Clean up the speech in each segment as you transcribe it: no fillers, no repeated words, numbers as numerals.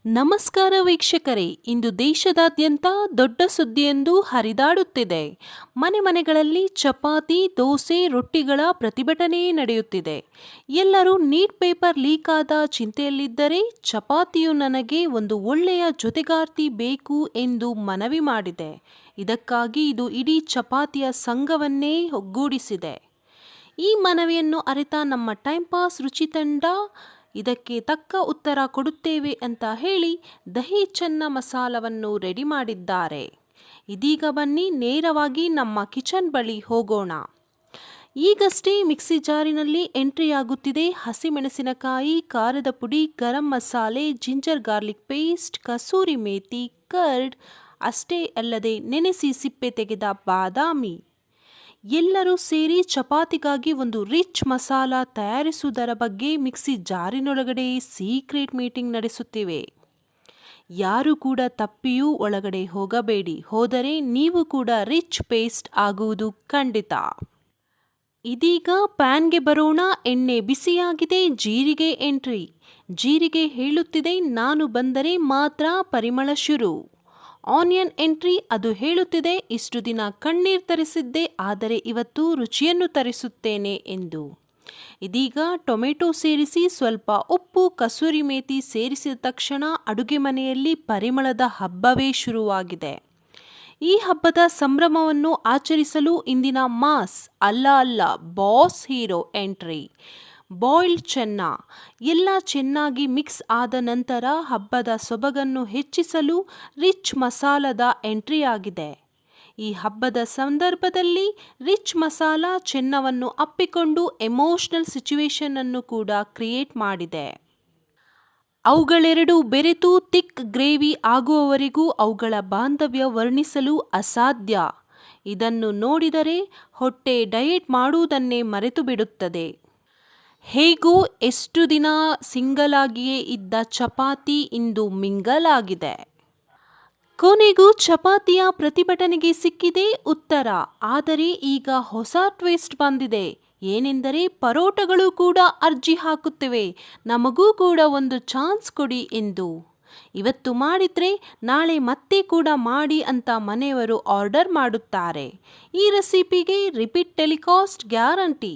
ನಮಸ್ಕಾರ ವೀಕ್ಷಕರೇ, ಇಂದು ದೇಶದಾದ್ಯಂತ ದೊಡ್ಡ ಸುದ್ದಿಯೊಂದು ಹರಿದಾಡುತ್ತಿದೆ. ಮನೆ ಮನೆಗಳಲ್ಲಿ ಚಪಾತಿ, ದೋಸೆ, ರೊಟ್ಟಿಗಳ ಪ್ರತಿಭಟನೆ ನಡೆಯುತ್ತಿದೆ. ಎಲ್ಲರೂ ನೀಟ್ ಪೇಪರ್ ಲೀಕ್ ಆದ ಚಿಂತೆಯಲ್ಲಿದ್ದರೆ, ಚಪಾತಿಯು ನನಗೆ ಒಂದು ಒಳ್ಳೆಯ ಜೊತೆಗಾರ್ತಿ ಬೇಕು ಎಂದು ಮನವಿ ಮಾಡಿದೆ. ಇದಕ್ಕಾಗಿ ಇದು ಇಡೀ ಚಪಾತಿಯ ಸಂಘವನ್ನೇ ಒಗ್ಗೂಡಿಸಿದೆ. ಈ ಮನವಿಯನ್ನು ಅರಿತ ನಮ್ಮ ಟೈಮ್ ಪಾಸ್ ರುಚಿ ತಂಡ ಇದಕ್ಕೆ ತಕ್ಕ ಉತ್ತರ ಕೊಡುತ್ತೇವೆ ಅಂತ ಹೇಳಿ ದಹಿ ಚೆನ್ನ ಮಸಾಲವನ್ನು ರೆಡಿ ಮಾಡಿದ್ದಾರೆ. ಇದೀಗ ಬನ್ನಿ ನೇರವಾಗಿ ನಮ್ಮ ಕಿಚನ್ ಬಳಿ ಹೋಗೋಣ. ಈಗಷ್ಟೇ ಮಿಕ್ಸಿ ಜಾರಿನಲ್ಲಿ ಎಂಟ್ರಿಯಾಗುತ್ತಿದೆ ಹಸಿಮೆಣಸಿನಕಾಯಿ, ಖಾರದ ಪುಡಿ, garam masala, ginger garlic paste, kasuri methi, curd, ಅಷ್ಟೇ ಅಲ್ಲದೆ ನೆನೆಸಿ ಸಿಪ್ಪೆ ತೆಗೆದ ಬಾದಾಮಿ. ಎಲ್ಲರೂ ಸೇರಿ ಚಪಾತಿಗಾಗಿ ಒಂದು ರಿಚ್ ಮಸಾಲ ತಯಾರಿಸುವುದರ ಬಗ್ಗೆ ಮಿಕ್ಸಿ ಜಾರಿನೊಳಗಡೆ ಸೀಕ್ರೆಟ್ ಮೀಟಿಂಗ್ ನಡೆಸುತ್ತಿವೆ. ಯಾರು ಕೂಡ ತಪ್ಪಿಯೂ ಒಳಗಡೆ ಹೋಗಬೇಡಿ, ಹೋದರೆ ನೀವು ಕೂಡ ರಿಚ್ ಪೇಸ್ಟ್ ಆಗುವುದು ಖಂಡಿತ. ಇದೀಗ ಪ್ಯಾನ್ಗೆ ಬರೋಣ. ಎಣ್ಣೆ ಬಿಸಿಯಾಗಿದೆ, ಜೀರಿಗೆ ಎಂಟ್ರಿ. ಜೀರಿಗೆ ಹೇಳುತ್ತಿದೆ, ನಾನು ಬಂದರೆ ಮಾತ್ರ ಪರಿಮಳ ಶುರು. ಆನಿಯನ್ ಎಂಟ್ರಿ, ಅದು ಹೇಳುತ್ತಿದೆ, ಇಷ್ಟು ದಿನ ಕಣ್ಣೀರ್ ತರಿಸಿದ್ದೆ, ಆದರೆ ಇವತ್ತು ರುಚಿಯನ್ನು ತರಿಸುತ್ತೇನೆ ಎಂದು. ಇದೀಗ ಟೊಮೆಟೊ ಸೇರಿಸಿ ಸ್ವಲ್ಪ ಉಪ್ಪು, ಕಸೂರಿ ಮೇಥಿ ಸೇರಿಸಿದ ತಕ್ಷಣ ಅಡುಗೆ ಮನೆಯಲ್ಲಿ ಪರಿಮಳದ ಹಬ್ಬವೇ ಶುರುವಾಗಿದೆ. ಈ ಹಬ್ಬದ ಸಂಭ್ರಮವನ್ನು ಆಚರಿಸಲು ಇಂದಿನ ಮಾಸ್ ಅಲ್ಲ ಬಾಸ್ ಹೀರೋ ಎಂಟ್ರಿ. ಬಾಯ್ಲ್ಡ್ ಚೆನ್ನ. ಎಲ್ಲ ಚೆನ್ನಾಗಿ ಮಿಕ್ಸ್ ಆದ ನಂತರ ಹಬ್ಬದ ಸೊಬಗನ್ನು ಹೆಚ್ಚಿಸಲು ರಿಚ್ ಮಸಾಲದ ಎಂಟ್ರಿಯಾಗಿದೆ. ಈ ಹಬ್ಬದ ಸಂದರ್ಭದಲ್ಲಿ ರಿಚ್ ಮಸಾಲ ಚೆನ್ನವನ್ನು ಅಪ್ಪಿಕೊಂಡು ಎಮೋಷನಲ್ ಸಿಚುವೇಶನ್ ಅನ್ನು ಕೂಡ ಕ್ರಿಯೇಟ್ ಮಾಡಿದೆ. ಅವುಗಳೆರಡು ಬೆರೆತು ಥಿಕ್ ಗ್ರೇವಿ ಆಗುವವರೆಗೂ ಅವುಗಳ ಬಾಂಧವ್ಯ ವರ್ಣಿಸಲು ಅಸಾಧ್ಯ. ಇದನ್ನು ನೋಡಿದರೆ ಹೊಟ್ಟೆ ಡಯೆಟ್ ಮಾಡುವುದನ್ನೇ ಮರೆತು ಬಿಡುತ್ತದೆ. ಹೇಗೋ ಎಷ್ಟು ದಿನ ಸಿಂಗಲ್ ಆಗಿಯೇ ಇದ್ದ ಚಪಾತಿ ಇಂದು ಮಿಂಗಲ್ ಆಗಿದೆ. ಕೊನೆಗೂ ಚಪಾತಿಯ ಪ್ರತಿಭಟನೆಗೆ ಸಿಕ್ಕಿದೆ ಉತ್ತರ. ಆದರೆ ಈಗ ಹೊಸ ಟ್ವಿಸ್ಟ್ ಬಂದಿದೆ. ಏನೆಂದರೆ ಪರೋಟಗಳು ಕೂಡ ಅರ್ಜಿ ಹಾಕುತ್ತಿವೆ, ನಮಗೂ ಕೂಡ ಒಂದು ಚಾನ್ಸ್ ಕೊಡಿ ಎಂದು. ಇವತ್ತು ಮಾಡಿದ್ರೆ ನಾಳೆ ಮತ್ತೆ ಕೂಡ ಮಾಡಿ ಅಂತ ಮನೆಯವರು ಆರ್ಡರ್ ಮಾಡುತ್ತಾರೆ. ಈ ರೆಸಿಪಿಗೆ ರಿಪೀಟ್ ಟೆಲಿಕಾಸ್ಟ್ ಗ್ಯಾರಂಟಿ.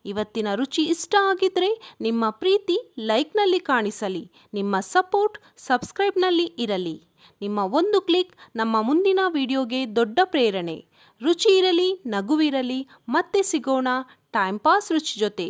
ಇವತ್ತಿನ ರುಚಿ ಇಷ್ಟ ಆಗಿದ್ರೆ ನಿಮ್ಮ ಪ್ರೀತಿ ಲೈಕ್ನಲ್ಲಿ ಕಾಣಿಸಲಿ, ನಿಮ್ಮ ಸಪೋರ್ಟ್ ಸಬ್ಸ್ಕ್ರೈಬ್ನಲ್ಲಿ ಇರಲಿ. ನಿಮ್ಮ ಒಂದು ಕ್ಲಿಕ್ ನಮ್ಮ ಮುಂದಿನ ವಿಡಿಯೋಗೆ ದೊಡ್ಡ ಪ್ರೇರಣೆ. ರುಚಿ ಇರಲಿ, ನಗುವಿರಲಿ. ಮತ್ತೆ ಸಿಗೋಣ ಟೈಮ್ ಪಾಸ್ ರುಚಿ ಜೊತೆ.